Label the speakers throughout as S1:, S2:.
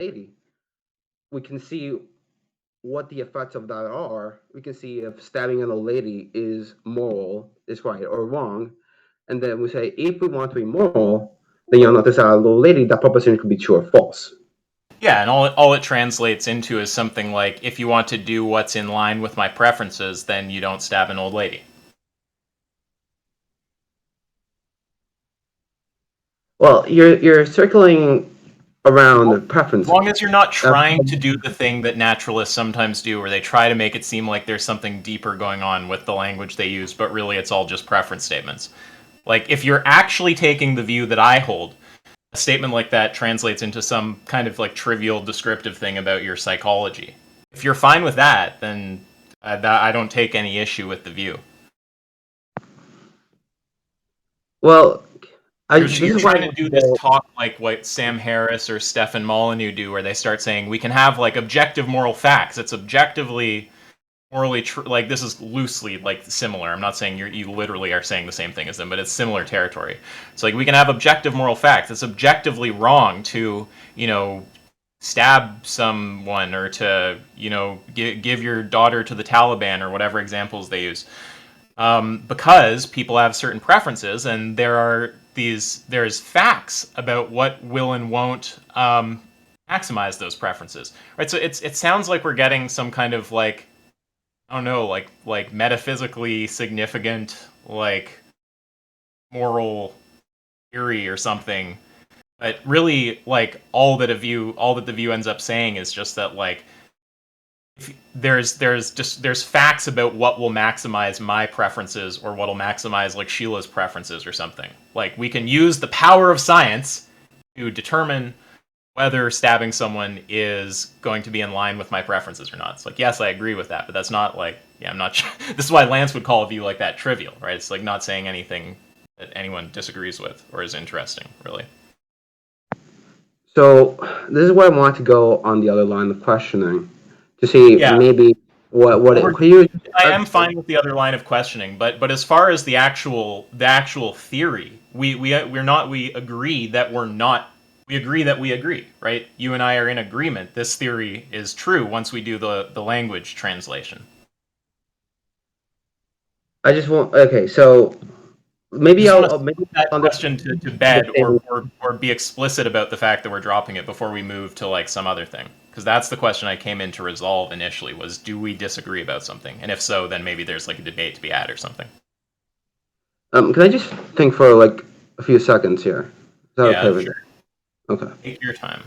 S1: lady, we can see what the effects of that are. We can see if stabbing an old lady is moral, is right or wrong. And then we say, if we want to be moral, then you'll notice that a old lady, that proposition could be true or false.
S2: Yeah, and all it translates into is something like, if you want to do what's in line with my preferences, then you don't stab an old lady.
S1: Well, you're circling around the
S2: As
S1: preferences.
S2: long as you're not trying to do the thing that naturalists sometimes do, where they try to make it seem like there's something deeper going on with the language they use, but really it's all just preference statements. Like, if you're actually taking the view that I hold, a statement like that translates into some kind of like trivial descriptive thing about your psychology. If you're fine with that, then I don't take any issue with the view.
S1: Well, this
S2: You're
S1: is why I
S2: trying to
S1: want to
S2: do this
S1: go.
S2: talk like what Sam Harris or Stefan Molyneux do, where they start saying we can have like objective moral facts. It's objectively morally true. Like, this is loosely like similar. I'm not saying you literally are saying the same thing as them, but it's similar territory. It's like we can have objective moral facts. It's objectively wrong to stab someone or to give your daughter to the Taliban or whatever examples they use. Because people have certain preferences, and there's facts about what will and won't maximize those preferences, right? So it sounds like we're getting some kind of like, I don't know, like metaphysically significant like moral theory or something, but really like all that the view ends up saying is just that like there's facts about what will maximize my preferences or what will maximize like Sheila's preferences or something. Like, we can use the power of science to determine whether stabbing someone is going to be in line with my preferences or not. It's like, yes, I agree with that, but that's not like, yeah, I'm not sure. This is why Lance would call a view like that trivial, right? It's like not saying anything that anyone disagrees with or is interesting, really.
S1: So this is where I want to go on the other line of questioning to see
S2: Yeah,
S1: maybe what it, could you,
S2: I am fine with the other line of questioning, but as far as the actual theory, we agree that we're not. We agree that we agree, right? You and I are in agreement. This theory is true once we do the language translation.
S1: I just want, okay, so
S2: I
S1: maybe
S2: just want to
S1: maybe
S2: put that
S1: I'll
S2: question to bed, or be explicit about the fact that we're dropping it before we move to like some other thing. Because that's the question I came in to resolve initially, was do we disagree about something? And if so, then maybe there's like a debate to be had or something.
S1: can I just think for like a few seconds here? Is that okay
S2: Yeah,
S1: with you?
S2: sure.
S1: Okay.
S2: Take your time.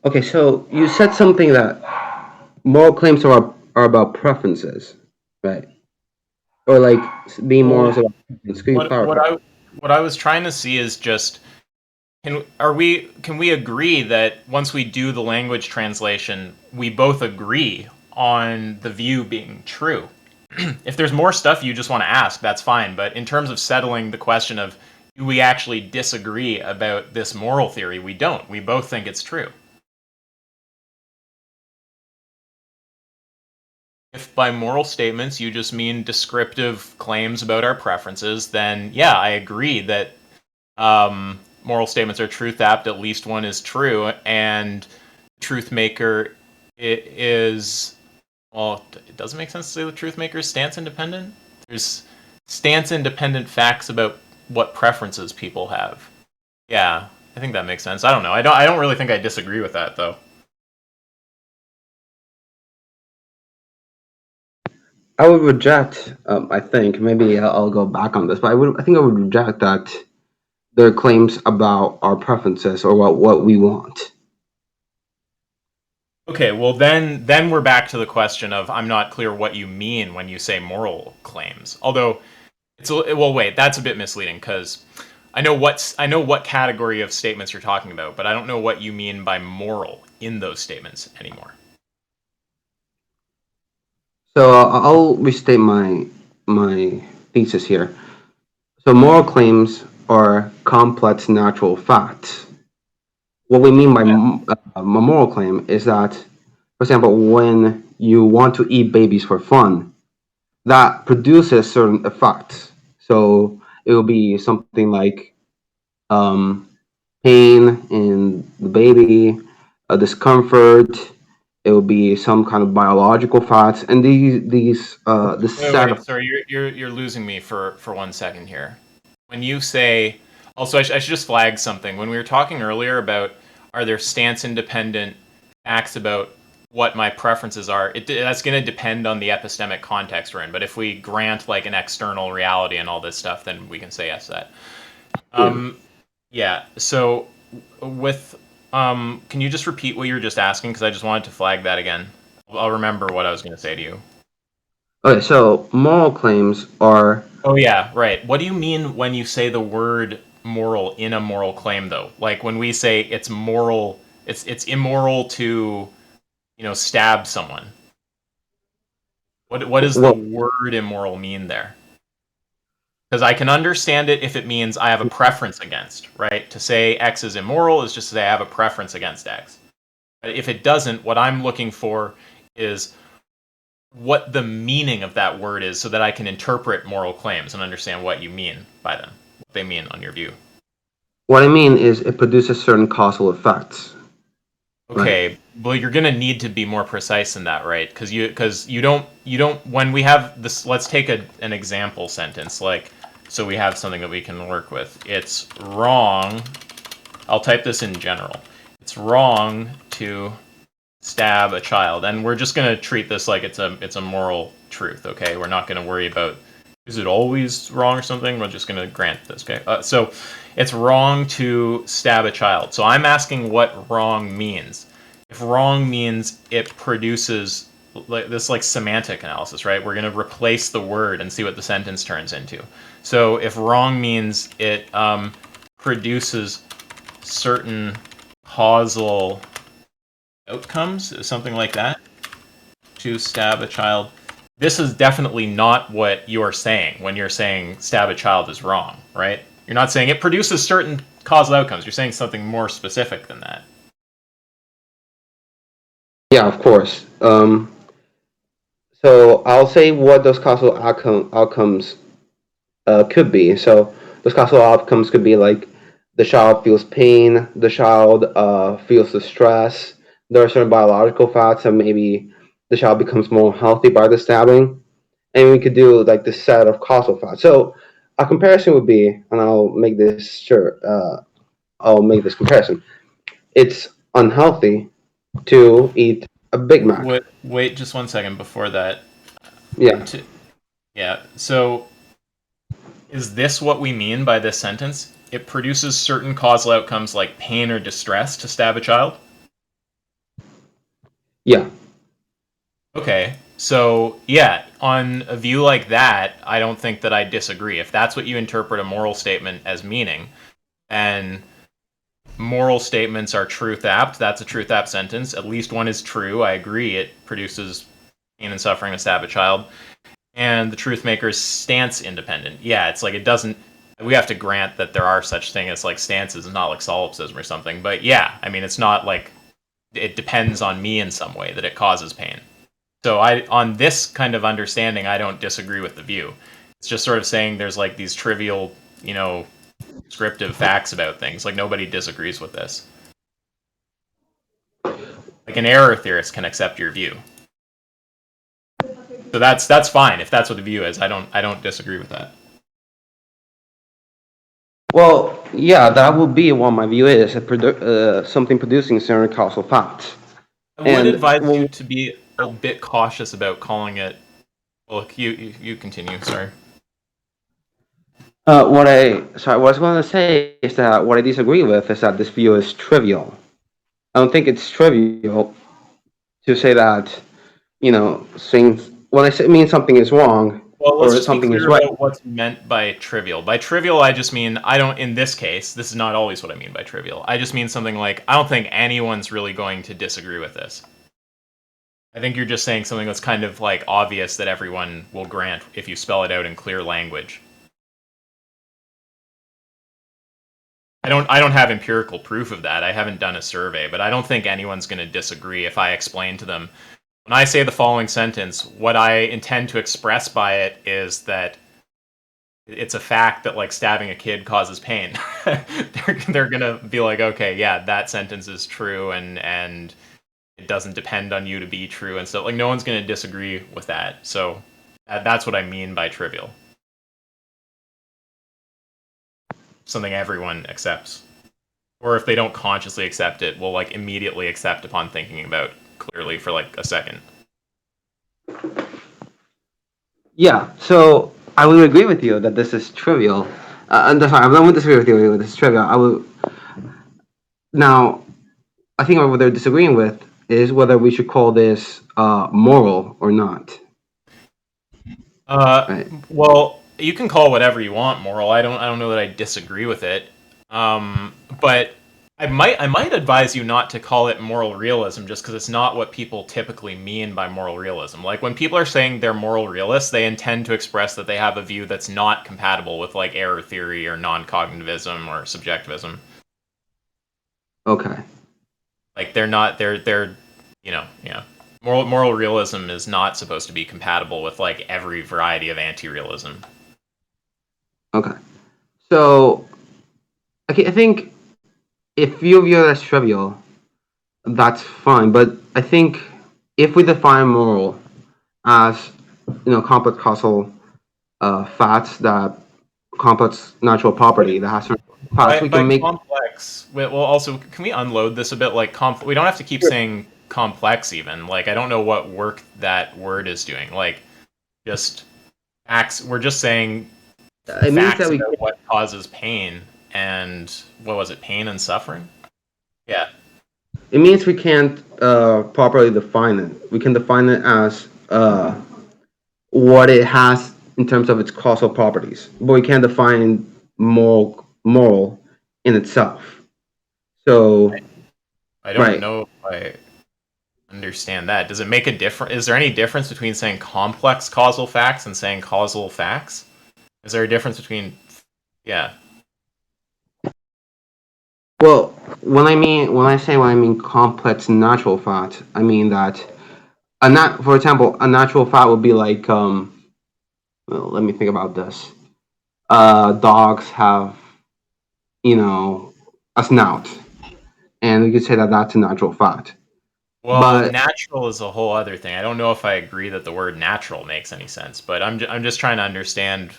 S1: Okay, so you said something that moral claims are about preferences, right? Or like being moral is
S2: So
S1: about preference. Could you
S2: what what
S1: clarify?
S2: I what I was trying to see is just, can we agree that once we do the language translation, we both agree on the view being true? If there's more stuff you just want to ask, that's fine. But in terms of settling the question of do we actually disagree about this moral theory, we don't. We both think it's true. If by moral statements you just mean descriptive claims about our preferences, then yeah, I agree that moral statements are truth apt. At least one is true, and truth maker is, well, it doesn't make sense to say the truth maker is stance independent. There's stance-independent facts about what preferences people have. Yeah, I think that makes sense. I don't know. I don't really think I disagree with that though.
S1: I would reject. I think maybe I'll go back on this, but I think I would reject that their claims about our preferences or what we want.
S2: Okay, well then we're back to the question of I'm not clear what you mean when you say moral claims. Although well, wait, that's a bit misleading because I know what category of statements you're talking about, but I don't know what you mean by moral in those statements anymore.
S1: So I'll restate my thesis here. So moral claims are complex natural facts. What we mean by a moral claim is that, for example, when you want to eat babies for fun, that produces certain effects. So it will be something like pain in the baby, discomfort. It will be some kind of biological facts, and this set
S2: Wait,
S1: of
S2: sorry, you're losing me for 1 second here. When you say, also, I should just flag something. When we were talking earlier about are there stance independent facts about what my preferences are, that's going to depend on the epistemic context we're in. But if we grant like an external reality and all this stuff, then we can say yes to that.
S1: yeah.
S2: Yeah. So with can you just repeat what you were just asking? Because I just wanted to flag that again. I'll remember what I was going to say to you.
S1: Okay, so moral claims are
S2: Oh yeah, right. What do you mean when you say the word moral in a moral claim though? Like when we say it's moral, it's immoral to, stab someone. What does the
S1: well,
S2: word immoral mean there? Because I can understand it if it means I have a preference against, right? To say X is immoral is just to say I have a preference against X. But if it doesn't, what I'm looking for is what the meaning of that word is so that I can interpret moral claims and understand what you mean by them, what they mean on your view.
S1: what I mean is it produces certain causal effects, right?
S2: Okay, well you're going to need to be more precise than that, right? Because you don't when we have this, let's take an example sentence like, so we have something that we can work with. It's wrong. I'll type this in general. It's wrong to stab a child, and we're just going to treat this like it's a moral truth. Okay, we're not going to worry about is it always wrong or something. We're just going to grant this. Okay, so it's wrong to stab a child. So I'm asking what wrong means. If wrong means it produces like semantic analysis, right? We're going to replace the word and see what the sentence turns into. So if wrong means it produces certain causal outcomes, something like that, to stab a child. This is definitely not what you're saying when you're saying stab a child is wrong, right? You're not saying it produces certain causal outcomes. You're saying something more specific than that.
S1: Yeah, of course. So I'll say what those causal outcomes could be. So those causal outcomes could be like the child feels pain, the child feels distress. There are certain biological facts that maybe the child becomes more healthy by the stabbing, and we could do like this set of causal facts. So a comparison would be, and I'll make this sure. I'll make this comparison. It's unhealthy to eat a Big Mac.
S2: Wait just 1 second before that.
S1: Yeah.
S2: Yeah, so is this what we mean by this sentence? It produces certain causal outcomes like pain or distress to stab a child?
S1: Yeah.
S2: Okay, so yeah, on a view like that, I don't think that I disagree. If that's what you interpret a moral statement as meaning, and moral statements are truth apt, that's a truth apt sentence. At least one is true. I agree. It produces pain and suffering to stab a child. And the truth maker is stance independent. Yeah, it's like it doesn't. We have to grant that there are such things as like stances and not like solipsism or something. But yeah, I mean, it's not like it depends on me in some way that it causes pain. So on this kind of understanding, I don't disagree with the view. It's just sort of saying there's like these trivial, descriptive facts about things. Like nobody disagrees with this. Like an error theorist can accept your view. So that's fine if that's what the view is. I don't disagree with that.
S1: Well, yeah, that would be what my view is, something producing certain causal facts.
S2: I would
S1: And
S2: advise you
S1: well,
S2: to be a bit cautious about calling it. Well, you continue. Sorry.
S1: what I was going to say is that what I disagree with is that this view is trivial. I don't think it's trivial to say that, saying when I say mean something is wrong
S2: Well, let's
S1: or
S2: just be
S1: something is
S2: clear
S1: right.
S2: about what's meant by trivial. By trivial, I just mean I don't. In this case, this is not always what I mean by trivial. I just mean something like I don't think anyone's really going to disagree with this. I think you're just saying something that's kind of like obvious that everyone will grant if you spell it out in clear language. I don't have empirical proof of that. I haven't done a survey, but I don't think anyone's going to disagree if I explain to them. When I say the following sentence, what I intend to express by it is that it's a fact that like stabbing a kid causes pain. They're gonna be like, okay, yeah, that sentence is true, and it doesn't depend on you to be true, and so like no one's gonna disagree with that. So that's what I mean by trivial. Something everyone accepts, or if they don't consciously accept it, will like immediately accept upon thinking about clearly for like a second.
S1: Yeah, so I would agree with you that this is trivial. And sorry, I don't disagree with you that this is trivial. I would now. I think what they're disagreeing with is whether we should call this moral or not. Right.
S2: Well, you can call whatever you want moral. I don't know that I disagree with it. But I might advise you not to call it moral realism just because it's not what people typically mean by moral realism. Like when people are saying they're moral realists, they intend to express that they have a view that's not compatible with like error theory or non-cognitivism or subjectivism.
S1: Okay.
S2: Like they're yeah. Moral realism is not supposed to be compatible with like every variety of anti-realism.
S1: Okay. So, okay, I think if you view it as trivial, that's fine. But I think if we define moral as complex causal facts that complex natural property that has certain facts, we
S2: By
S1: can make.
S2: complex, well, also, can we unload this a bit? Like, we don't have to keep saying complex, even. Like, I don't know what work that word is doing. Like, just facts. We're just saying
S1: It means that
S2: facts
S1: we.
S2: about what causes pain and what was it? Pain and suffering. Yeah.
S1: It means we can't properly define it. We can define it as what it has in terms of its causal properties, but we can't define moral in itself. So,
S2: I don't
S1: right.
S2: know if I understand that. Does it make a difference? Is there any difference between saying complex causal facts and saying causal facts? Is there a difference between? Yeah.
S1: Well, when I mean complex natural fact, I mean that for example, a natural fact would be like well, let me think about this. Dogs have a snout, and we could say that that's a natural fact.
S2: Well,
S1: But
S2: natural is a whole other thing. I don't know if I agree that the word natural makes any sense, but I'm just trying to understand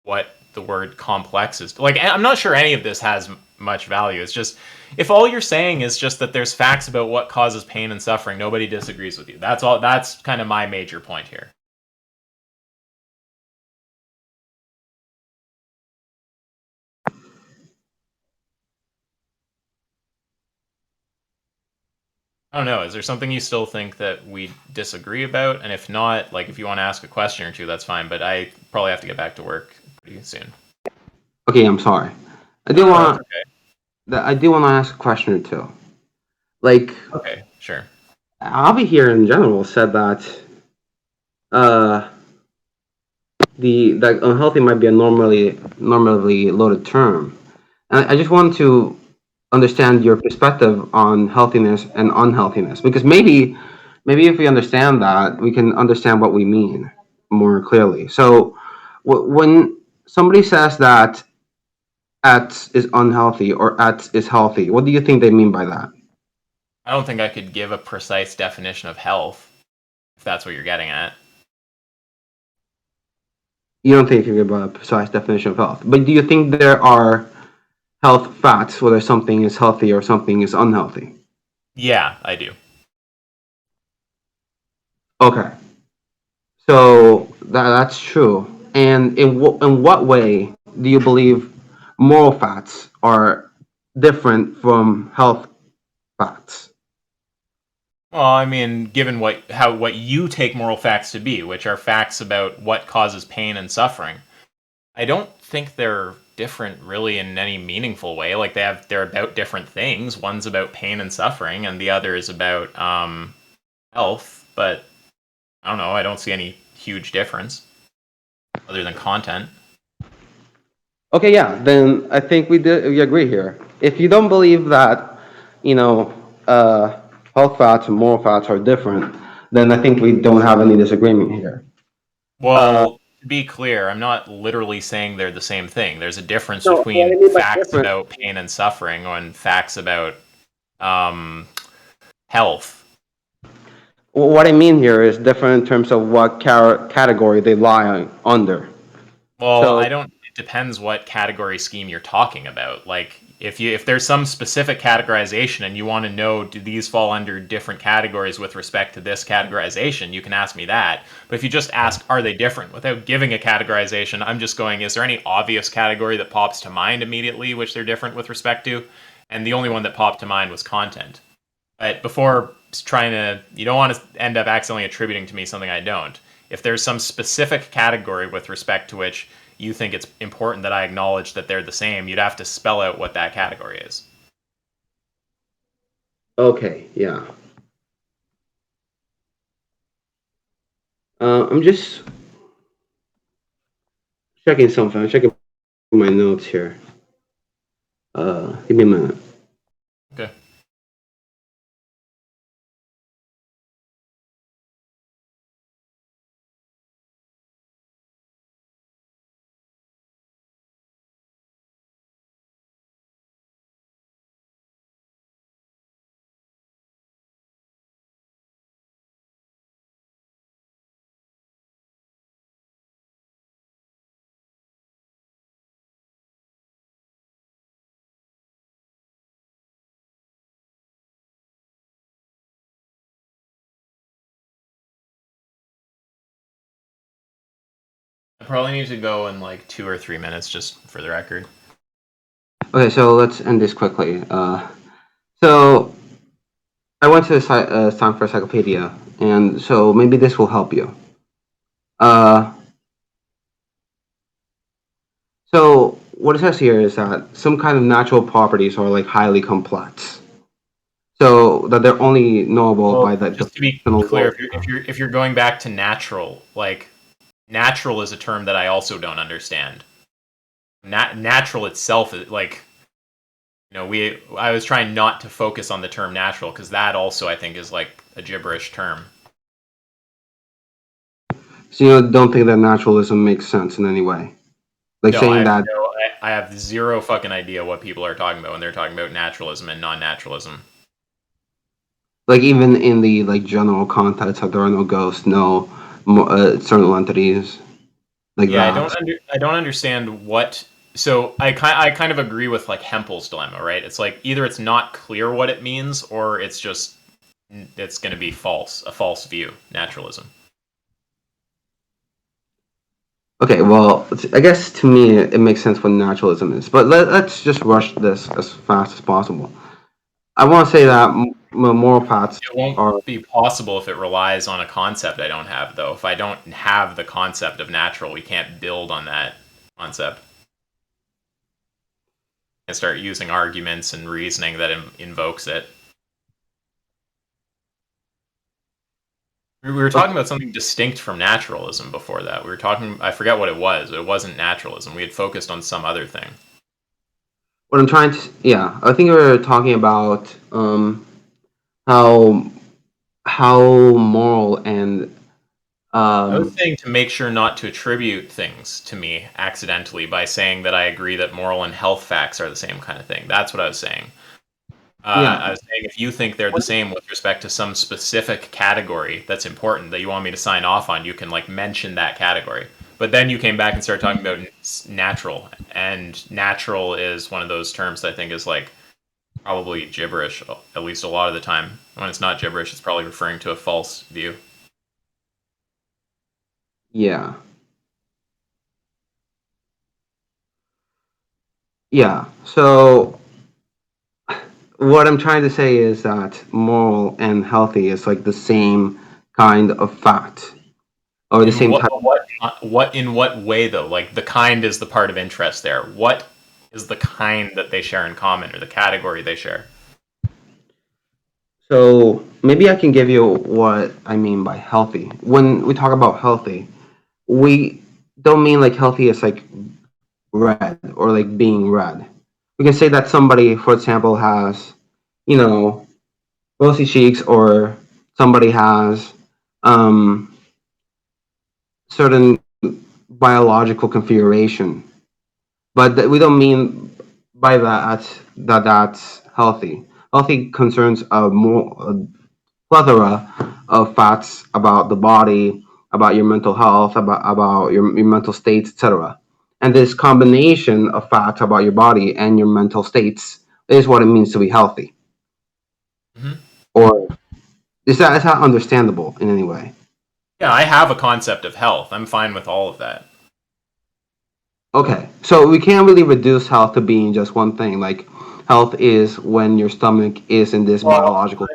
S2: what the word complex is. Like, I'm not sure any of this has much value. It's just if all you're saying is just that there's facts about what causes pain and suffering, nobody disagrees with you. That's all. That's kind of my major point here. I don't know. Is there something you still think that we disagree about? And if not, like if you want to ask a question or two, that's fine. But I probably have to get back to work pretty soon.
S1: okay, I'm sorry. I do
S2: No, no, that's
S1: want
S2: okay.
S1: I do want to ask a question or two. Like,
S2: Okay, sure.
S1: Avi here in general said that uh, that unhealthy might be a normally loaded term, and I just want to understand your perspective on healthiness and unhealthiness, because maybe if we understand that, we can understand what we mean more clearly. So, when somebody says that X is unhealthy or X is healthy, what do you think they mean by that?
S2: I don't think I could give a precise definition of health, if that's what you're getting at.
S1: You don't think you can give a precise definition of health, but do you think there are health facts, whether something is healthy or something is unhealthy?
S2: Yeah, I do.
S1: Okay, so that's true. And in what way do you believe moral facts are different from health facts?
S2: Well, I mean, given what you take moral facts to be, which are facts about what causes pain and suffering, I don't think they're different really in any meaningful way. Like they're about different things. One's about pain and suffering, and the other is about health. But I don't know. I don't see any huge difference other than content.
S1: Okay, yeah, then I think we agree here. If you don't believe that, you know, health facts and moral facts are different, then I think we don't have any disagreement here.
S2: Well, to be clear, I'm not literally saying they're the same thing. There's a difference
S1: No, what
S2: between
S1: I mean by
S2: facts
S1: different,
S2: about pain and suffering and facts about um, health.
S1: what I mean here is different in terms of what category they lie under.
S2: Well,
S1: So,
S2: I don't. It depends what category scheme you're talking about. Like, if there's some specific categorization and you want to know do these fall under different categories with respect to this categorization, you can ask me that. But if you just ask are they different without giving a categorization, I'm just going is there any obvious category that pops to mind immediately which they're different with respect to? And the only one that popped to mind was content. But before trying to, you don't want to end up accidentally attributing to me something I don't. If there's some specific category with respect to which you think it's important that I acknowledge that they're the same, you'd have to spell out what that category is.
S1: okay, yeah. I'm just checking something. I'm checking my notes here. Give me a minute.
S2: Okay. I probably need to go in like 2 or 3 minutes, just for the record.
S1: Okay, so let's end this quickly. So I went to the Stanford Encyclopedia, and so maybe this will help you. Uh, so what it says here is that some kind of natural properties are like highly complex, so that they're only knowable by
S2: Well,
S1: the
S2: just to be
S1: definitional
S2: clear,
S1: law.
S2: if you're going back to natural, like natural is a term that I also don't understand. Natural itself is like I was trying not to focus on the term natural because that also I think is like a gibberish term.
S1: So you don't think that naturalism makes sense in any way, like
S2: No,
S1: saying that,
S2: I have zero fucking idea what people are talking about when they're talking about naturalism and non-naturalism.
S1: like even in the like general context that there are no ghosts, no external entities like
S2: Yeah,
S1: that.
S2: I don't understand what. So I kind of agree with like Hempel's dilemma, right? It's like either it's not clear what it means or it's going to be a false view, naturalism.
S1: Okay, well, I guess to me it makes sense what naturalism is, but let's just rush this as fast as possible. I want to say that moral paths
S2: It won't
S1: are
S2: be possible if it relies on a concept I don't have, though. If I don't have the concept of natural, we can't build on that concept and start using arguments and reasoning that invokes it. We were talking
S1: okay.
S2: about something distinct from naturalism before that. We were talking, I forget what it was, but it wasn't naturalism. We had focused on some other thing.
S1: What I'm trying to, yeah, I think we were talking about how moral and
S2: I was
S1: um,
S2: saying to make sure not to attribute things to me accidentally by saying that I agree that moral and health facts are the same kind of thing. That's what I was saying. I
S1: yeah,
S2: was saying if you think they're the same with respect to some specific category that's important that you want me to sign off on, you can like mention that category. But then you came back and started talking about natural, and natural is one of those terms that I think is like probably gibberish, at least a lot of the time. When it's not gibberish, it's probably referring to a false view.
S1: Yeah. Yeah. So what I'm trying to say is that moral and healthy is like the same kind of fact, or the
S2: In
S1: same type.
S2: what in what way though? Like the kind is the part of interest there. What is the kind that they share in common, or the category they share?
S1: So maybe I can give you what I mean by healthy. When we talk about healthy, we don't mean like healthy as like red or like being red. We can say that somebody, for example, has, you know, rosy cheeks, or somebody has um, certain biological configuration, but we don't mean by that that's healthy. Healthy concerns a plethora of facts about the body, about your mental health, about your mental states, etc. And this combination of facts about your body and your mental states is what it means to be healthy.
S2: Hmm.
S1: Or is that understandable in any way?
S2: Yeah, I have a concept of health. I'm fine with all of that.
S1: Okay, so we can't really reduce health to being just one thing. Like, health is when your stomach is in this
S2: Well,
S1: biological.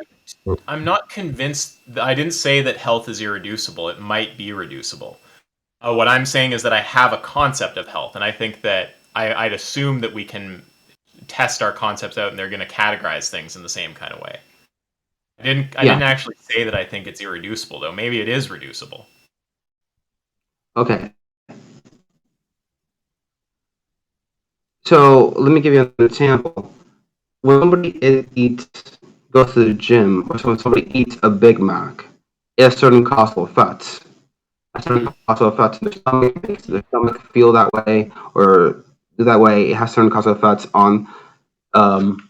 S2: I'm not convinced. I didn't say that health is irreducible. It might be reducible. What I'm saying is that I have a concept of health, and I think that I'd assume that we can test our concepts out, and they're going to categorize things in the same kind of way. I
S1: Yeah.
S2: didn't actually say that I think it's irreducible, though. Maybe it is reducible.
S1: Okay. So let me give you an example. When somebody eats, goes to the gym, or when somebody eats a Big Mac, it has certain causal effects. A certain
S2: Hmm.
S1: causal effects in the stomach, makes the stomach feel that way, or do that way. It has certain causal effects on um,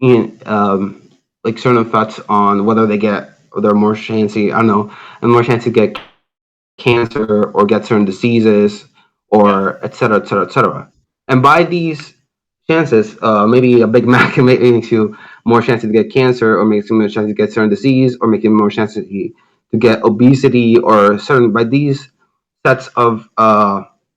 S1: in, like certain effects on whether they're more chancy, I don't know, and more chance to get cancer or get certain diseases,
S2: Yeah.
S1: or et cetera, et cetera, et cetera. And by these chances, maybe a Big Mac makes you more chances to get cancer, or makes you more chances to get certain disease, or making more chances to get obesity, or certain by these sets of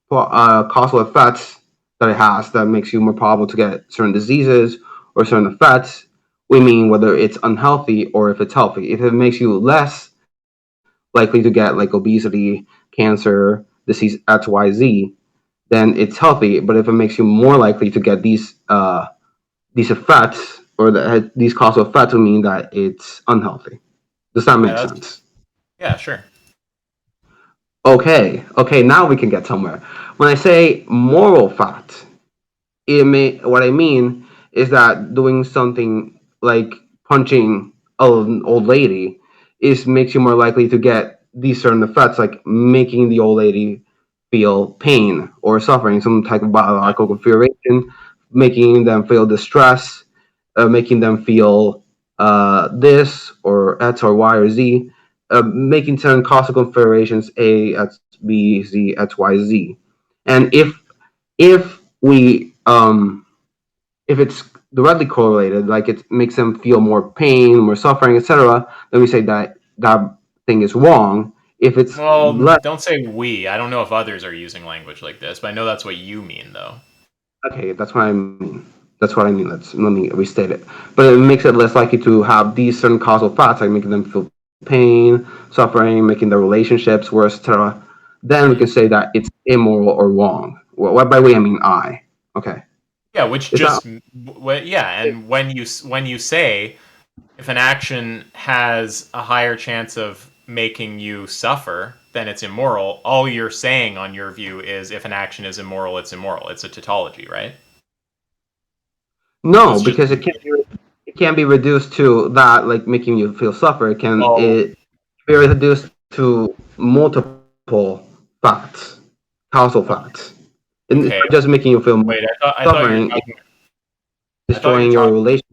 S1: causal effects that it has that makes you more probable to get certain diseases or certain effects. We mean whether it's unhealthy or if it's healthy. If it makes you less likely to get like obesity, cancer, disease X, Y, Z, then it's healthy. But if it makes you more likely to get these effects, or these causal effects, would mean that it's unhealthy. Does that
S2: Yeah,
S1: make
S2: that's
S1: sense?
S2: yeah, sure.
S1: Okay, now we can get somewhere. When I say moral fact, what I mean is that doing something like punching an old lady is makes you more likely to get these certain effects, like making the old lady feel pain or suffering, some type of
S2: Yeah.
S1: biological configuration, making them feel distress, making them feel this or X or Y or Z, making certain causal configurations A, X, B, Z, X, Y, Z. And if we if it's directly correlated, like it makes them feel more pain, more suffering, etc., then we say that that thing is wrong. If it's
S2: Well,
S1: less,
S2: don't say we. I don't know if others are using language like this, but I know that's what you mean, though.
S1: okay, that's what I mean. That's what I mean. Let me restate it. But it makes it less likely to have these certain causal thoughts, like making them feel pain, suffering, making their relationships worse, etc. Then we
S2: Hmm.
S1: can say that it's immoral or wrong. Well, by we I mean I. Okay,
S2: Yeah, which
S1: is that
S2: just yeah, and when you say if an action has a higher chance of making you suffer, then it's immoral. All you're saying on your view is if an action is immoral, it's immoral. It's a tautology, right? So
S1: no?
S2: it's just
S1: Because it can't be reduced to that, like making you feel suffer.
S2: well,
S1: It be reduced to multiple facts, causal
S2: okay.
S1: facts, and it's
S2: Okay.
S1: not just making you feel
S2: Wait, I thought you were
S1: suffering, it's
S2: talking. I thought you were
S1: destroying your
S2: talking.
S1: relation.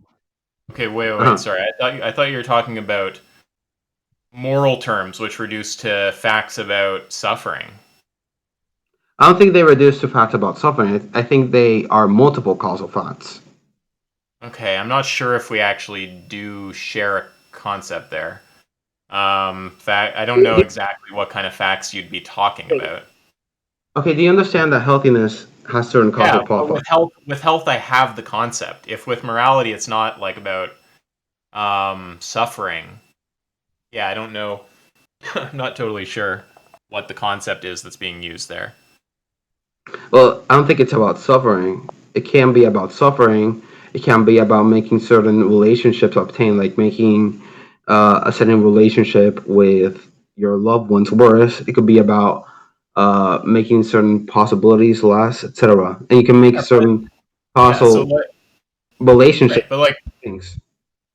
S2: Okay, wait.
S1: Uh-huh.
S2: Sorry. I thought you were talking about moral terms, which reduce to facts about suffering.
S1: I don't think they reduce to facts about suffering. I think they are multiple causal facts.
S2: Okay, I'm not sure if we actually do share a concept there. I don't know exactly what kind of facts you'd be talking about.
S1: Okay, do you understand that healthiness has certain
S2: Yeah,
S1: causal
S2: well,
S1: profiles?
S2: with health, I have the concept. If with morality, it's not like about suffering. Yeah, I don't know. I'm not totally sure what the concept is that's being used there.
S1: Well, I don't think it's about suffering. It can be about suffering. It can be about making certain relationships obtain, like making a certain relationship with your loved ones worse. It could be about making certain possibilities less, etc. And you can make
S2: Yeah,
S1: certain
S2: yeah. So
S1: causal
S2: right,
S1: relationship
S2: but like
S1: things.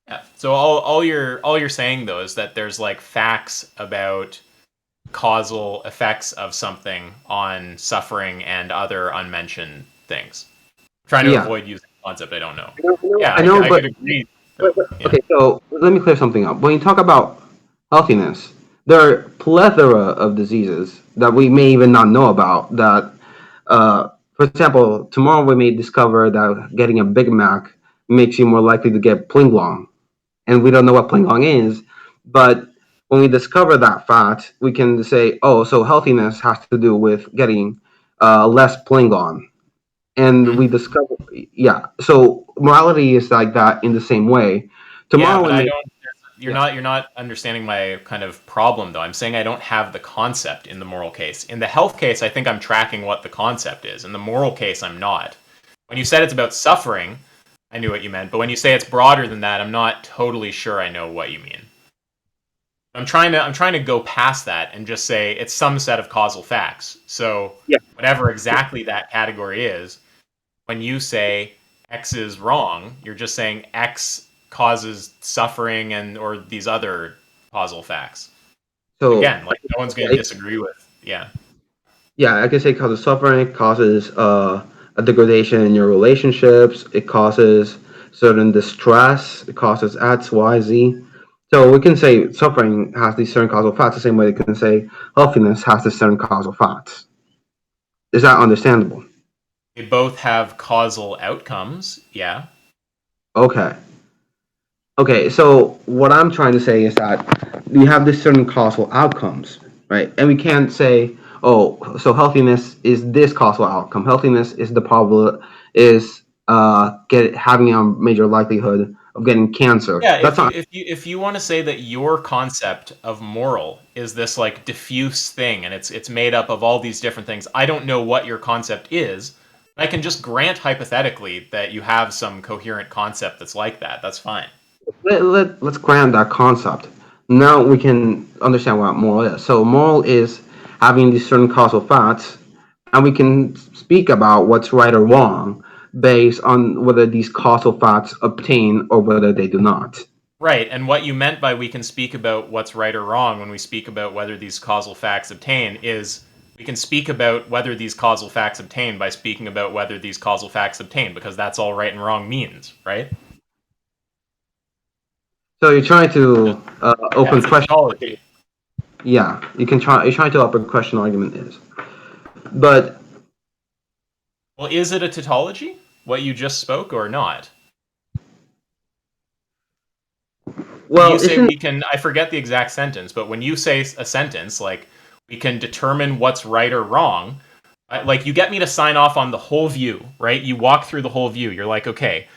S2: yeah. So all you're saying though is that there's like facts about causal effects of something on suffering and other unmentioned things. I'm trying to
S1: Yeah,
S2: avoid using a concept I don't know.
S1: I know,
S2: Yeah,
S1: I
S2: I,
S1: know,
S2: I
S1: but
S2: could agree though. Yeah.
S1: okay. So let me clear something up. When you talk about healthiness, there are plethora of diseases that we may even not know about. That, for example, tomorrow we may discover that getting a Big Mac makes you more likely to get pling and we don't know what pling is. But when we discover that fact, we can say, oh, so healthiness has to do with getting less pling, and
S2: Mhm.
S1: we discover, yeah. So morality is like that in the same way.
S2: Yeah,
S1: Tomorrow
S2: but
S1: we
S2: I
S1: may,
S2: don't. You're
S1: yeah.
S2: not understanding my kind of problem though. I'm saying I don't have the concept in the moral case. In the health case, I think I'm tracking what the concept is. In the moral case, I'm not. When you said it's about suffering, I knew what you meant. But when you say it's broader than that, I'm not totally sure I know what you mean. I'm trying to go past that and just say it's some set of causal facts. So
S1: Yeah.
S2: whatever exactly that category is, when you say X is wrong, you're just saying X causes suffering and or these other causal facts.
S1: So
S2: Again, like no one's going to
S1: yeah,
S2: disagree with. Yeah.
S1: yeah, I can say it causes suffering. It causes a degradation in your relationships. It causes certain distress. It causes X, Y, Z. So we can say suffering has these certain causal facts the same way they can say healthiness has these certain causal facts. Is that understandable?
S2: They both have causal outcomes. Yeah.
S1: Okay. Okay, so what I'm trying to say is that we have this certain causal outcomes, right? And we can't say, oh, so healthiness is this causal outcome. Healthiness is the problem is get having a major likelihood of getting cancer.
S2: Yeah,
S1: That's
S2: if you
S1: not
S2: if you if you want to say that your concept of moral is this like diffuse thing and it's made up of all these different things, I don't know what your concept is. I can just grant hypothetically that you have some coherent concept that's like that. That's fine.
S1: let's grant that concept. Now we can understand what moral is. So moral is having these certain causal facts, and we can speak about what's right or wrong based on whether these causal facts obtain or whether they do not.
S2: Right, and what you meant by we can speak about what's right or wrong when we speak about whether these causal facts obtain is we can speak about whether these causal facts obtain by speaking about whether these causal facts obtain because that's all right and wrong means, right?
S1: So you're trying
S2: Just,
S1: to
S2: yeah,
S1: open
S2: it's a
S1: question.
S2: tautology.
S1: Yeah, you can try. You're trying to open question argument is, but
S2: Well, is it a tautology? What you just spoke or not? When you
S1: well,
S2: say
S1: isn't
S2: we can, I forget the exact sentence, but when you say a sentence like we can determine what's right or wrong, like you get me to sign off on the whole view, right? You walk through the whole view. You're like, okay,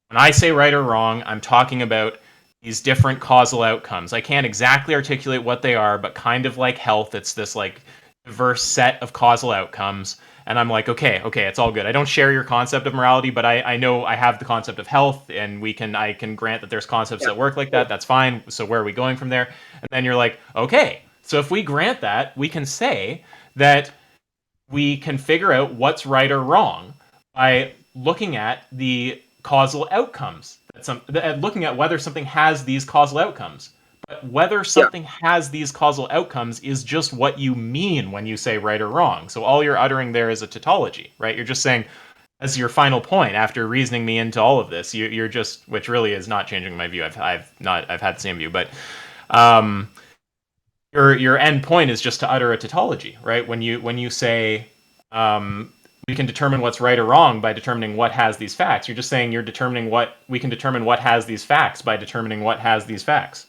S2: when I say right or wrong, I'm talking about these different causal outcomes. I can't exactly articulate what they are, but kind of like health, it's this like diverse set of causal outcomes. And I'm like, okay, it's all good. I don't share your concept of morality, but I know I have the concept of health, and I can grant that there's concepts that work like that. That's fine. So where are we going from there? And then you're like, okay, so if we grant that, we can say that we can figure out what's right or wrong by looking at the causal outcomes. Looking at whether something has these causal outcomes. But whether
S1: yeah.
S2: something has these causal outcomes is just what you mean when you say right or wrong. So all you're uttering there is a tautology, right? You're just saying, as your final point after reasoning me into all of this, you're just, which really is not changing my view. I've had the same view, but um, Your end point is just to utter a tautology, right? When you say we can determine what's right or wrong by determining what has these facts, you're just saying you're determining what we can determine what has these facts by determining what has these facts.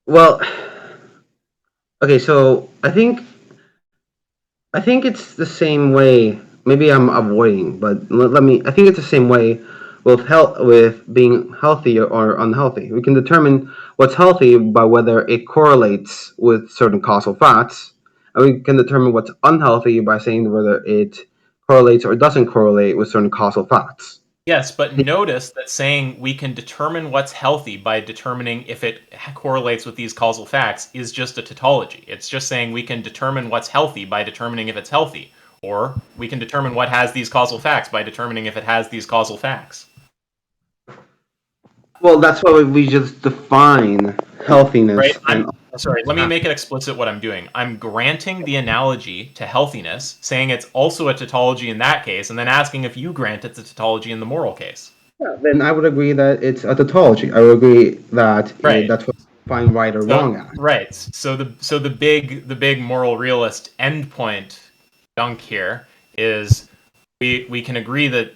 S1: Well, okay, so I think it's the same way. Maybe I'm avoiding, but let me. I think it's the same way with health, with being healthy or unhealthy. We can determine what's healthy by whether it correlates with certain causal facts, and we can determine what's unhealthy by saying whether it correlates or doesn't correlate with certain causal facts.
S2: Yes, but notice that saying we can determine what's healthy by determining if it correlates with these causal facts is just a tautology. It's just saying we can determine what's healthy by determining if it's healthy, or we can determine what has these causal facts by determining if it has these causal facts.
S1: Well, that's why we just define healthiness
S2: Right?
S1: and.
S2: Sorry, let me make it explicit what I'm doing. I'm granting the analogy to healthiness, saying it's also a tautology in that case, and then asking if you grant it's a tautology in the moral case.
S1: Yeah, then I would agree that it's a tautology. I would agree that
S2: Right.
S1: that's what you find right or wrong at.
S2: Right. So the big moral realist endpoint dunk here is we can agree that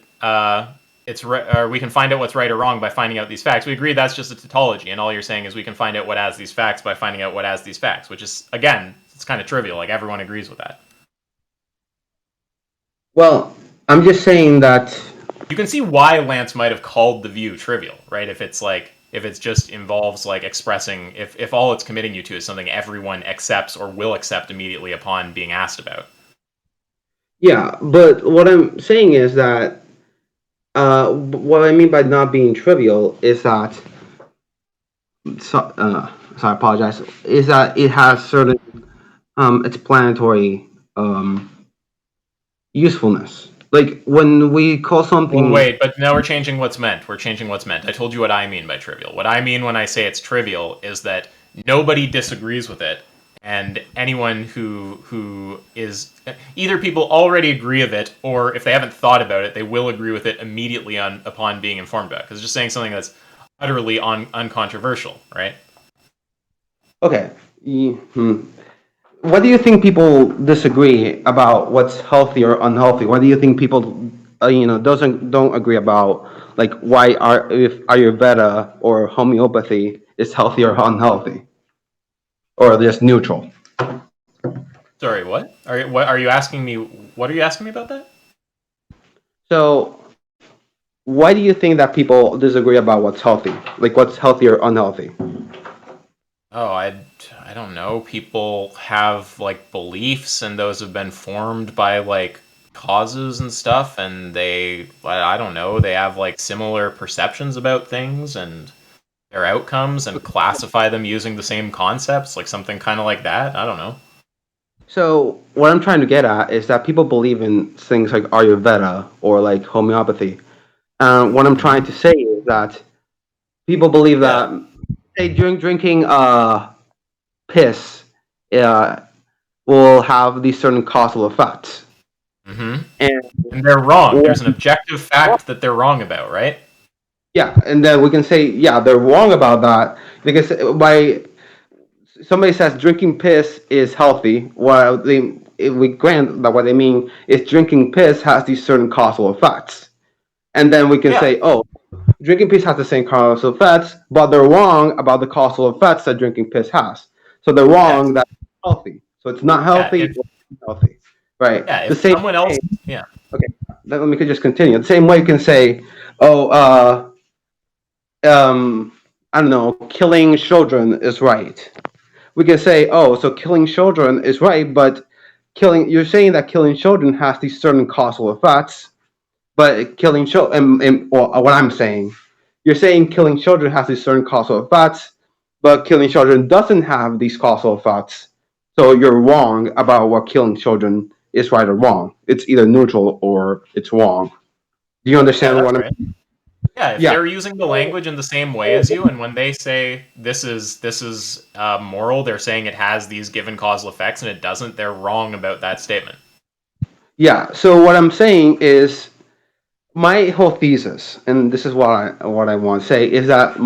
S2: or we can find out what's right or wrong by finding out these facts. We agree that's just a tautology, and all you're saying is we can find out what has these facts by finding out what has these facts, which is, again, it's kind of trivial. Like, everyone agrees with that.
S1: Well, I'm just saying that.
S2: You can see why Lance might have called the view trivial, right? If it's just involves like expressing, if all it's committing you to is something everyone accepts or will accept immediately upon being asked about.
S1: Yeah, but what I'm saying is that what I mean by not being trivial is that. I apologize. Is that it has certain explanatory usefulness. Like when we call
S2: Well,
S1: something.
S2: wait, but now we're changing what's meant. We're changing what's meant. I told you what I mean by trivial. What I mean when I say it's trivial is that nobody disagrees with it, and anyone who is either people already agree with it, or if they haven't thought about it, they will agree with it immediately upon being informed about it. Because it's just saying something that's utterly uncontroversial, right?
S1: Okay. What do you think people disagree about what's healthy or unhealthy? What do you think people, don't agree about? Like, why if Ayurveda or homeopathy is healthy or unhealthy, or just neutral?
S2: Sorry, what? Are you asking me? What are you asking me about that?
S1: So, why do you think that people disagree about what's healthy? Like, what's healthy or unhealthy?
S2: Oh, I don't know. People have like beliefs, and those have been formed by like causes and stuff, and I don't know, they have like similar perceptions about things and their outcomes and classify them using the same concepts, like something kind of like that. I don't know.
S1: So, what I'm trying to get at is that people believe in things like Ayurveda or like homeopathy. What I'm trying
S2: Hmm.
S1: to say is that people believe
S2: Yeah.
S1: that, say, during drinking piss uh, will have these certain causal effects.
S2: Hmm.
S1: And
S2: And they're wrong. There's an objective fact that they're wrong about, right?
S1: yeah, and then we can say, yeah, they're wrong about that because by somebody says drinking piss is healthy, well, we grant that what they mean is drinking piss has these certain causal effects. And then we can
S2: Yeah.
S1: say, oh, drinking piss has the same causal effects, but they're wrong about the causal effects that drinking piss has. So they're
S2: Yes.
S1: wrong that it's healthy. So it's not
S2: Yeah.
S1: healthy or healthy, right?
S2: Yeah.
S1: The
S2: If
S1: same
S2: someone else,
S1: way.
S2: yeah.
S1: Okay, let me just continue. The same way you can say, oh, um, I don't know, killing children is right. We can say, oh, so killing children is right, but you're saying that killing children has these certain causal effects, but killing children, or what I'm saying, you're saying killing children has these certain causal effects, but killing children doesn't have these causal effects. So you're wrong about what killing children is right or wrong. It's either neutral or it's wrong. Do you
S2: Yeah,
S1: understand
S2: that's
S1: what I'm?
S2: right. Yeah, if
S1: Yeah.
S2: they're using the language in the same way as you, and when they say this is moral, they're saying it has these given causal effects, and it doesn't. They're wrong about that statement.
S1: Yeah. So what I'm saying is my whole thesis, and this is what I want to say, is that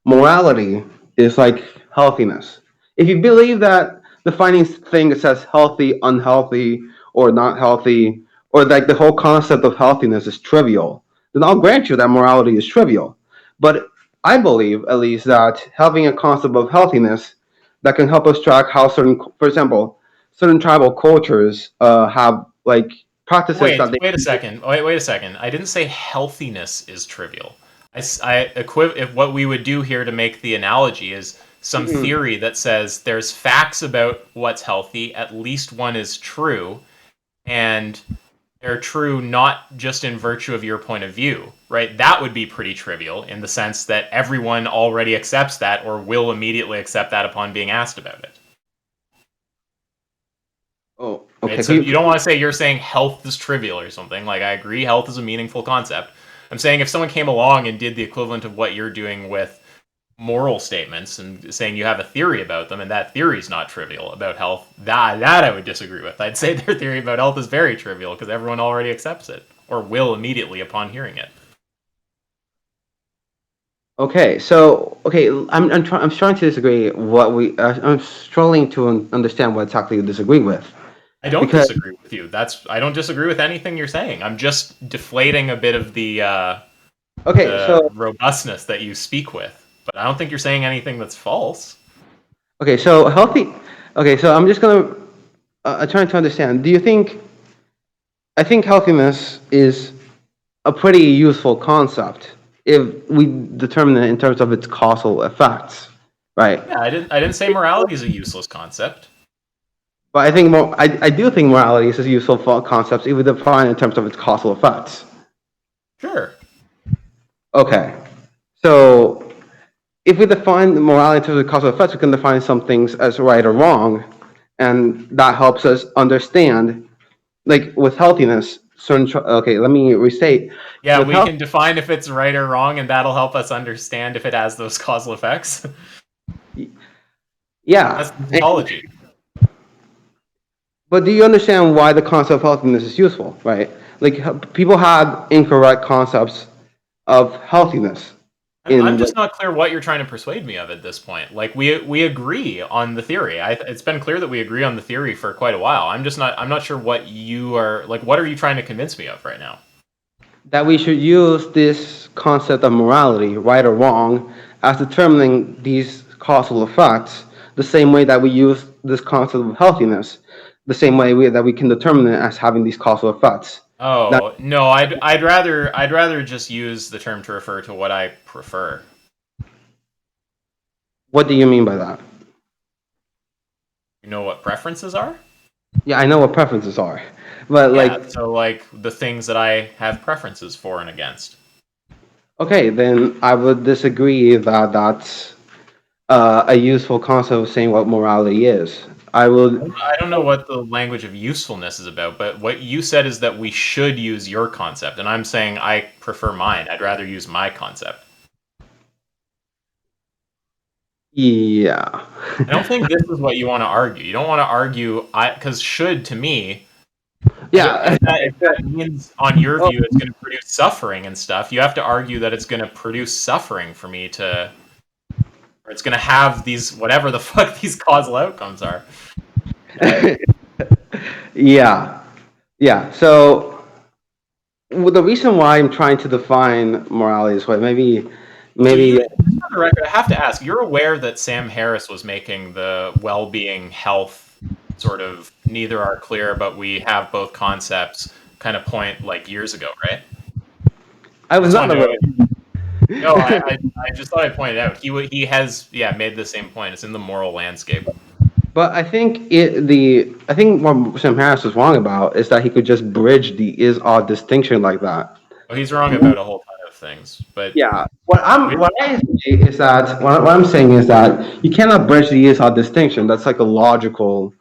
S1: morality is like healthiness. If you believe that defining thing that says healthy, unhealthy, or not healthy, or like the whole concept of healthiness is trivial, then I'll grant you that morality is trivial. But I believe, at least, that having a concept of healthiness that can help us track how certain, for example, certain tribal cultures have like practices that they.
S2: Wait a second. Wait a second. I didn't say healthiness is trivial. If what we would do here to make the analogy is some
S1: Mhm.
S2: theory that says there's facts about what's healthy, at least one is true, and they're true not just in virtue of your point of view, right? That would be pretty trivial in the sense that everyone already accepts that or will immediately accept that upon being asked about it.
S1: Oh,
S2: Right?
S1: okay.
S2: So you don't want to say you're saying health is trivial or something. Like, I agree, health is a meaningful concept. I'm saying if someone came along and did the equivalent of what you're doing with moral statements and saying you have a theory about them and that theory is not trivial about health, that I would disagree with. I'd say their theory about health is very trivial because everyone already accepts it or will immediately upon hearing it.
S1: Okay, so okay, I'm trying to disagree. I'm struggling to understand what exactly you disagree with,
S2: I don't
S1: because
S2: disagree with you. I don't disagree with anything you're saying. I'm just deflating a bit of
S1: okay,
S2: the
S1: so
S2: robustness that you speak with. But I don't think you're saying anything that's false.
S1: okay, so healthy. Okay, so I'm just gonna trying to understand. Do you think I think healthiness is a pretty useful concept if we determine it in terms of its causal effects, right?
S2: Yeah, I didn't say morality is a useless concept.
S1: But I think I do think morality is a useful concept if we define it in terms of its causal effects.
S2: Sure.
S1: Okay, so if we define morality in terms of causal effects, we can define some things as right or wrong, and that helps us understand, like with healthiness. Okay, let me restate.
S2: Yeah,
S1: With
S2: we
S1: health,
S2: can define if it's right or wrong, and that'll help us understand if it has those causal effects.
S1: yeah.
S2: That's the tautology.
S1: But do you understand why the concept of healthiness is useful, right? Like people have incorrect concepts of healthiness
S2: I'm
S1: in
S2: just
S1: like.
S2: not clear what you're trying to persuade me of at this point. Like we agree on the theory. It's been clear that we agree on the theory for quite a while. I'm not sure what you are like. What are you trying to convince me of right now?
S1: That we should use this concept of morality, right or wrong, as determining these causal effects, the same way that we use this concept of healthiness, the same way that we can determine it as having these causal effects. Now,
S2: Oh no, I'd rather just use the term to refer to what I prefer.
S1: what do you mean by that?
S2: You know what preferences are?
S1: Yeah, I know what preferences are, but
S2: Yeah,
S1: like,
S2: so like the things that I have preferences for and against.
S1: okay, then I would disagree that that's a useful concept of saying what morality is. I would.
S2: I don't know what the language of usefulness is about, but what you said is that we should use your concept, and I'm saying I prefer mine. I'd rather use my concept.
S1: Yeah.
S2: I don't think this is what you want to argue. You don't want to argue I because should to me,
S1: Yeah.
S2: if that means on your
S1: Oh,
S2: view it's going to produce suffering and stuff, you have to argue that it's going to produce suffering for me to or it's going to have these whatever the fuck these causal outcomes are.
S1: yeah. Yeah. So the reason why I'm trying to define morality this way,
S2: So
S1: maybe,
S2: you, just for the record, I have to ask, you're aware that Sam Harris was making the well-being health sort of neither are clear, but we have both concepts kind of point like years ago, right?
S1: I
S2: I
S1: was
S2: just
S1: not
S2: wanted
S1: aware.
S2: to no, I just thought I'd point it out. He has made the same point. It's in the moral landscape.
S1: But I think what Sam Harris was wrong about is that he could just bridge the is odd distinction like that.
S2: Oh, he's wrong about a whole ton of things, but
S1: Yeah.
S2: we,
S1: What I say is that what I'm saying is that you cannot bridge the is odd distinction. That's like a logical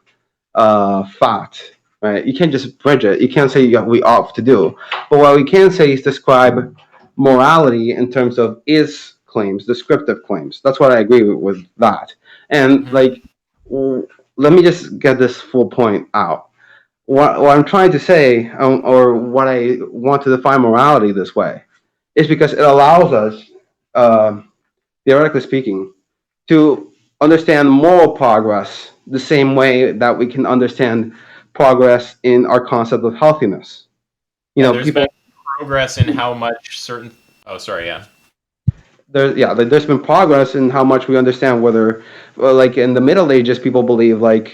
S1: fact, right? You can't just bridge it. You can't say we ought to do. But what we can say is describe morality in terms of is claims, descriptive claims. That's what I agree with that. And
S2: Mhm.
S1: like, let me just get this full point out. What I'm trying to say, or what I want to define morality this way, is because it allows us. theoretically speaking, to understand moral progress the same way that we can understand progress in our concept of healthiness. You
S2: Yeah,
S1: know,
S2: there's been
S1: people
S2: progress in how much certain. Oh, sorry. Yeah.
S1: there's been progress in how much we understand whether, well, like in the Middle Ages, people believe like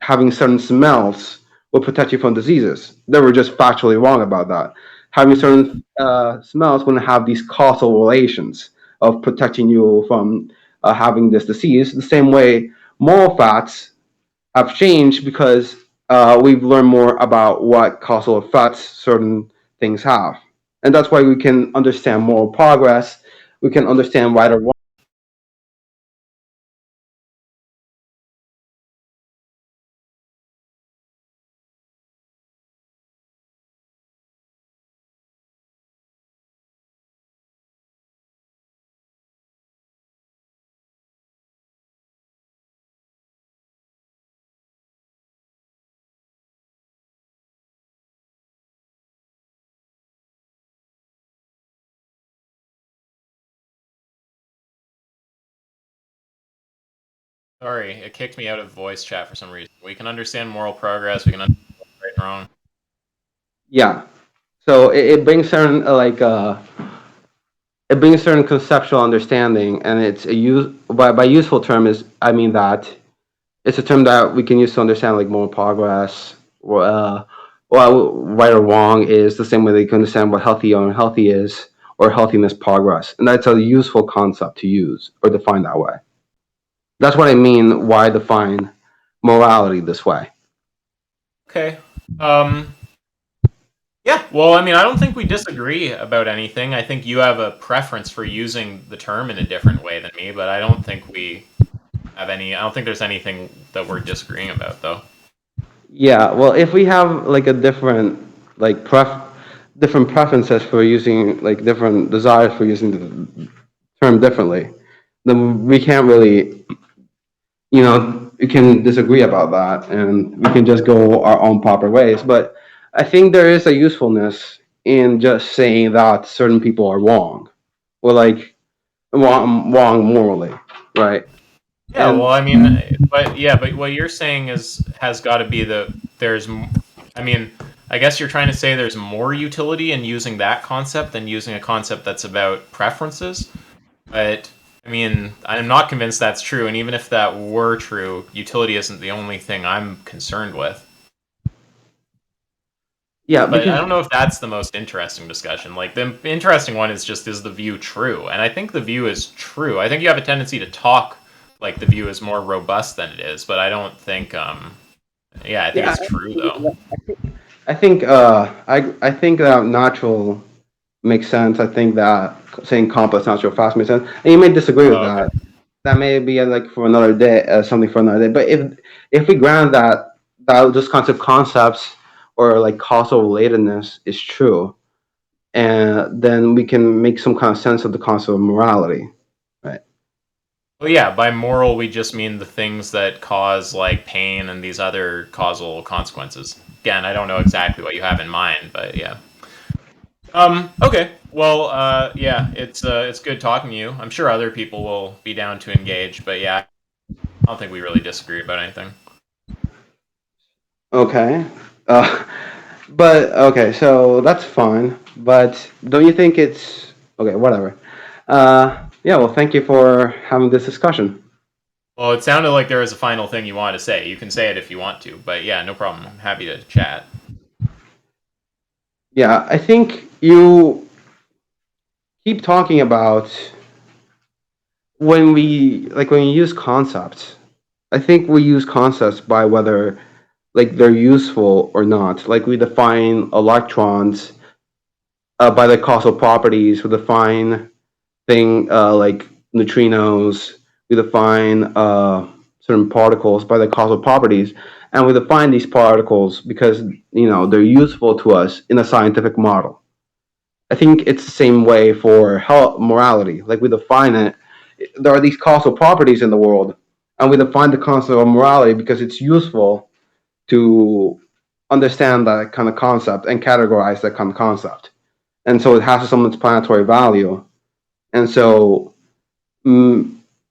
S1: having certain smells will protect you from diseases. They were just factually wrong about that. Having certain smells will have these causal relations of protecting you from having this disease. The same way, moral facts have changed because we've learned more about what causal effects certain things have. And that's why we can understand moral progress. We can understand right or wrong.
S2: Sorry, it kicked me out of voice chat for some reason. We can understand moral progress. We can understand right and wrong.
S1: Yeah. So it brings certain it brings certain conceptual understanding, and it's a use by useful term is I mean that it's a term that we can use to understand like moral progress, or well, right or wrong is the same way that you can understand what healthy or unhealthy is, or healthiness progress, and that's a useful concept to use or define that way. That's what I mean. Why define morality this way?
S2: Okay. Um. Yeah. Well, I mean, I don't think we disagree about anything. I think you have a preference for using the term in a different way than me, but I don't think we have any. I don't think there's anything that we're disagreeing about, though.
S1: Yeah. Well, if we have like a different like different preferences for using like different desires for using the term differently, then we can't really, we can disagree about that, and we can just go our own proper ways. But I think there is a usefulness in just saying that certain people are wrong, or like wrong morally, right?
S2: Yeah. Well,
S1: And
S2: I mean, but yeah, but what you're saying is has got to be there's. I mean, I guess you're trying to say there's more utility in using that concept than using a concept that's about preferences. But I mean, I'm not convinced that's true. And even if that were true, utility isn't the only thing I'm concerned with.
S1: yeah,
S2: But I
S1: because
S2: don't know if that's the most interesting discussion. Like the interesting one is just is the view true? And I think the view is true. I think you have a tendency to talk like the view is more robust than it is, but I don't think yeah, I think
S1: yeah,
S2: it's true though.
S1: I think that natural makes sense. I think that saying complex natural fast makes sense. And you may disagree with
S2: Oh, okay.
S1: that. That may be like for another day, something for another day. But if we grant that those kinds of concepts or like causal relatedness is true, and then we can make some kind of sense of the concept of morality, right?
S2: Well, yeah, by moral we just mean the things that cause like pain and these other causal consequences. Again, I don't know exactly what you have in mind, but yeah. Okay. Well, yeah, it's good talking to you. I'm sure other people will be down to engage, but yeah, I don't think we really disagree about anything.
S1: Okay. Uh, but okay, so that's fine. But don't you think it's okay? Whatever. Yeah. Well, thank you for having this discussion.
S2: Well, it sounded like there was a final thing you wanted to say. You can say it if you want to, but yeah, no problem. I'm happy to chat.
S1: Yeah, I think you keep talking about when we use concepts. I think we use concepts by whether like they're useful or not. Like we define electrons by their causal properties. We define like neutrinos. We define certain particles by their causal properties, and we define these particles because they're useful to us in a scientific model. I think it's the same way for health, morality. Like we define it, there are these causal properties in the world, and we define the concept of morality because it's useful to understand that kind of concept and categorize that kind of concept. And so it has some explanatory value. And so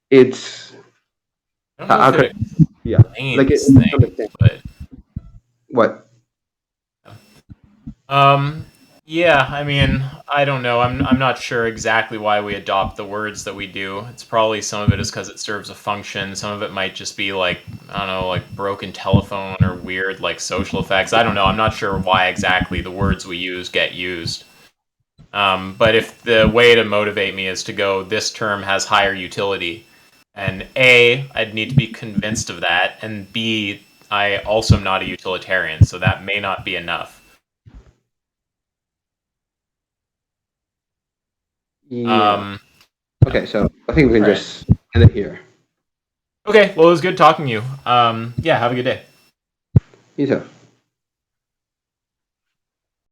S1: It's
S2: I don't know if it
S1: yeah, like
S2: explains things, but
S1: what?
S2: yeah, I mean, I don't know. I'm not sure exactly why we adopt the words that we do. It's probably some of it is because it serves a function. Some of it might just be like, I don't know, like broken telephone or weird like social effects. I don't know. I'm not sure why exactly the words we use get used. But if the way to motivate me is to go, this term has higher utility, and A, I'd need to be convinced of that, and B, I also am not a utilitarian, so that may not be enough.
S1: Yeah.
S2: Um,
S1: Okay, so I think we can
S2: all right.
S1: just end it here.
S2: Okay, well, it was good talking to you. Yeah, have a good day.
S1: You too.